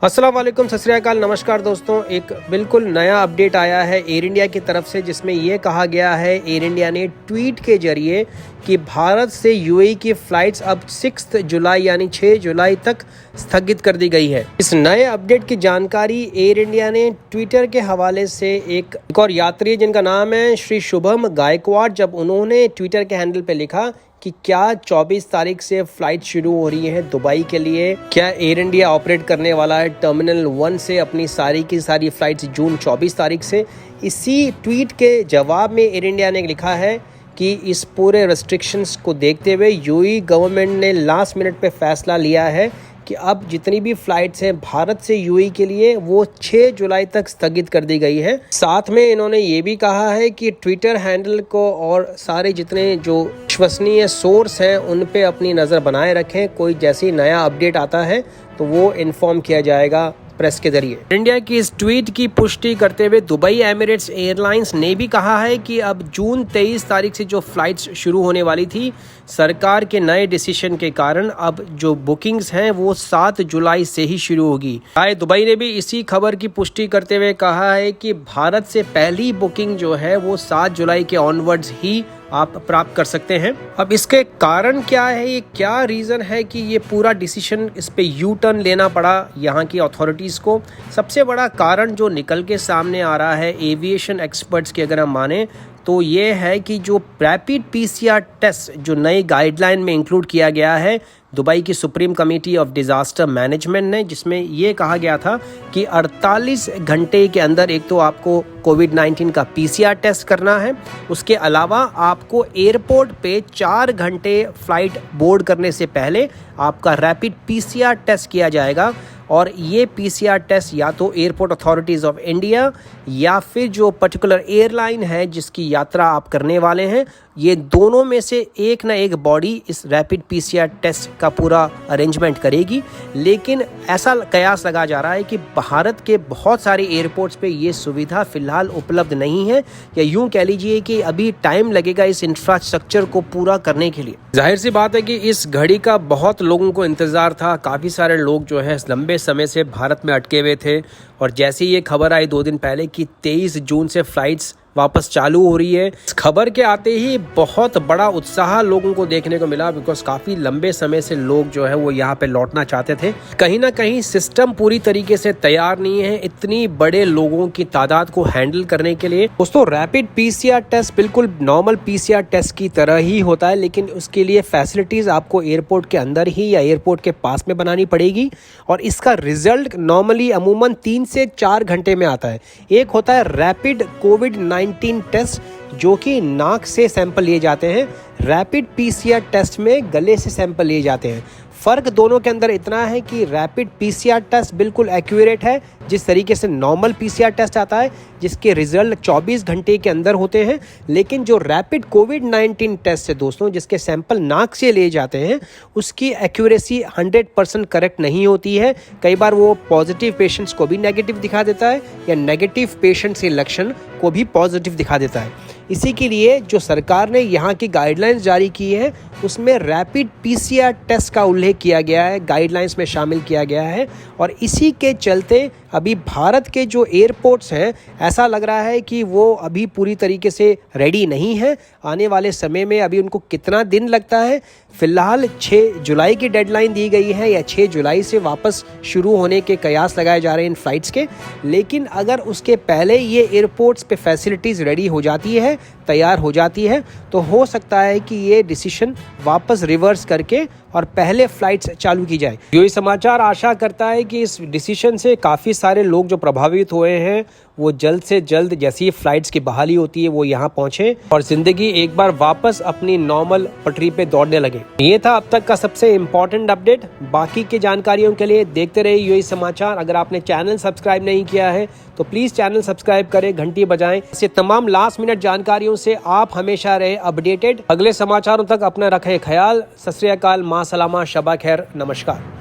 अस्सलाम वालेकुम, सत श्री अकाल, नमस्कार दोस्तों। एक बिल्कुल नया अपडेट आया है एयर इंडिया की तरफ से, जिसमें ये कहा गया है एयर इंडिया ने ट्वीट के जरिए कि भारत से यूएई की फ़्लाइट्स अब 6 जुलाई यानी 6 जुलाई तक स्थगित कर दी गई है। इस नए अपडेट की जानकारी एयर इंडिया ने ट्विटर के हवाले से एक और यात्री जिनका नाम है श्री शुभम गायकवाड़, जब उन्होंने ट्विटर के हैंडल पे लिखा कि क्या 24 तारीख से फ़्लाइट शुरू हो रही है दुबई के लिए। क्या एयर इंडिया ऑपरेट करने वाला है टर्मिनल 1 से अपनी सारी की सारी फ़्लाइट्स जून 24 तारीख से। इसी ट्वीट के जवाब में एयर इंडिया ने लिखा है कि इस पूरे रेस्ट्रिक्शंस को देखते हुए यूएई गवर्नमेंट ने लास्ट मिनट पे फैसला लिया है कि अब जितनी भी फ़्लाइट्स हैं भारत से यूएई के लिए वो 6 जुलाई तक स्थगित कर दी गई है। साथ में इन्होंने ये भी कहा है कि ट्विटर हैंडल को और सारे जितने जो विश्वसनीय सोर्स हैं उन पे अपनी नज़र बनाए रखें। कोई जैसी नया अपडेट आता है तो वो इन्फॉर्म किया जाएगा प्रेस के जरिए। इंडिया की इस ट्वीट की पुष्टि करते हुए दुबई एमिरेट्स एयरलाइंस ने भी कहा है कि अब जून 23 तारीख से जो फ्लाइट्स शुरू होने वाली थी, सरकार के नए डिसीजन के कारण अब जो बुकिंग्स हैं वो 7 जुलाई से ही शुरू होगी। दुबई ने भी इसी खबर की पुष्टि करते हुए कहा है कि भारत से पहली बुकिंग जो है वो 7 जुलाई के ऑनवर्ड्स ही आप प्राप्त कर सकते हैं। अब इसके कारण क्या है, ये क्या रीज़न है कि ये पूरा डिसीजन इस पे यू टर्न लेना पड़ा यहाँ की अथॉरिटीज़ को। सबसे बड़ा कारण जो निकल के सामने आ रहा है एविएशन एक्सपर्ट्स के अगर हम माने तो ये है कि जो रैपिड पीसीआर टेस्ट जो नई गाइडलाइन में इंक्लूड किया गया है दुबई की supreme committee of disaster management ने, जिसमें ये कहा गया था कि 48 घंटे के अंदर एक तो आपको कोविड-19 का पीसीआर टेस्ट करना है, उसके अलावा आपको एयरपोर्ट पे 4 घंटे फ़्लाइट बोर्ड करने से पहले आपका रैपिड पीसीआर टेस्ट किया जाएगा। और ये पीसीआर टेस्ट या तो एयरपोर्ट अथॉरिटीज़ ऑफ इंडिया या फिर जो पर्टिकुलर एयरलाइन है जिसकी यात्रा आप करने वाले हैं, ये दोनों में से एक ना एक बॉडी इस रैपिड पीसीआर टेस्ट का पूरा अरेंजमेंट करेगी। लेकिन ऐसा कयास लगा जा रहा है कि भारत के बहुत सारे एयरपोर्ट्स पे ये सुविधा फ़िलहाल उपलब्ध नहीं है, या यूँ कह लीजिए कि अभी टाइम लगेगा इस इंफ्रास्ट्रक्चर को पूरा करने के लिए। जाहिर सी बात है कि इस घड़ी का बहुत लोगों को इंतज़ार था। काफ़ी सारे लोग जो है लंबे समय से भारत में अटके हुए थे, और जैसे ये खबर आई 2 दिन पहले कि 23 जून से फ़्लाइट्स वापस चालू हो रही है, इस खबर के आते ही बहुत बड़ा उत्साह लोगों को देखने को मिला, बिकॉज काफ़ी लंबे समय से लोग जो है वो यहाँ पे लौटना चाहते थे। कहीं ना कहीं सिस्टम पूरी तरीके से तैयार नहीं है इतनी बड़े लोगों की तादाद को हैंडल करने के लिए। दोस्तों, रैपिड पीसीआर टेस्ट बिल्कुल नॉर्मल पीसीआर टेस्ट की तरह ही होता है, लेकिन उसके लिए फैसिलिटीज़ आपको एयरपोर्ट के अंदर ही या एयरपोर्ट के पास में बनानी पड़ेगी, और इसका रिजल्ट नॉर्मली अमूमन 3 से 4 घंटे में आता है। एक होता है रैपिड कोविड-19 टेस्ट जो कि नाक से सैंपल लिए जाते हैं, रैपिड पीसीआर टेस्ट में गले से सैंपल लिए जाते हैं। फ़र्क दोनों के अंदर इतना है कि रैपिड पीसीआर टेस्ट बिल्कुल एक्यूरेट है, जिस तरीके से नॉर्मल पीसीआर टेस्ट आता है जिसके रिजल्ट 24 घंटे के अंदर होते हैं। लेकिन जो रैपिड कोविड-19 टेस्ट है दोस्तों, जिसके सैंपल नाक से लिए जाते हैं, उसकी एक्यूरेसी 100% करेक्ट नहीं होती है। कई बार वो पॉजिटिव पेशेंट्स को भी नेगेटिव दिखा देता है, या नेगेटिव पेशेंट्स के लक्षण को भी पॉजिटिव दिखा देता है। इसी के लिए जो सरकार ने यहाँ की गाइडलाइंस जारी की है उसमें रैपिड पीसीआर टेस्ट का उल्लेख किया गया है, गाइडलाइंस में शामिल किया गया है। और इसी के चलते अभी भारत के जो एयरपोर्ट्स हैं, ऐसा लग रहा है कि वो अभी पूरी तरीके से रेडी नहीं है। आने वाले समय में अभी उनको कितना दिन लगता है, फ़िलहाल 6 जुलाई की डेडलाइन दी गई है, या 6 जुलाई से वापस शुरू होने के कयास लगाए जा रहे हैं इन फ्लाइट्स के। लेकिन अगर उसके पहले ये एयरपोर्ट्स पे फैसिलिटीज़ रेडी हो जाती है, तैयार हो जाती है, तो हो सकता है कि ये डिसीजन वापस रिवर्स करके और पहले फ्लाइट्स चालू की जाए। यूएई समाचार आशा करता है कि इस डिसीजन से काफ़ी सारे लोग जो प्रभावित हुए हैं वो जल्द से जल्द जैसी ही फ्लाइट्स की बहाली होती है वो यहाँ पहुँचे और ज़िंदगी एक बार वापस अपनी नॉर्मल पटरी पे दौड़ने लगे। ये था अब तक का सबसे इम्पोर्टेंट अपडेट। बाकी की जानकारियों के लिए देखते रहिए यूएई समाचार। अगर आपने चैनल सब्सक्राइब नहीं किया है तो प्लीज़ चैनल सब्सक्राइब करें, घंटी बजाएं। इससे तमाम लास्ट मिनट जानकारियों से आप हमेशा रहे अपडेटेड। अगले समाचारों तक अपना रखें ख्याल। सत श्री अकाल, मां सलामा, शबा खैर, नमस्कार।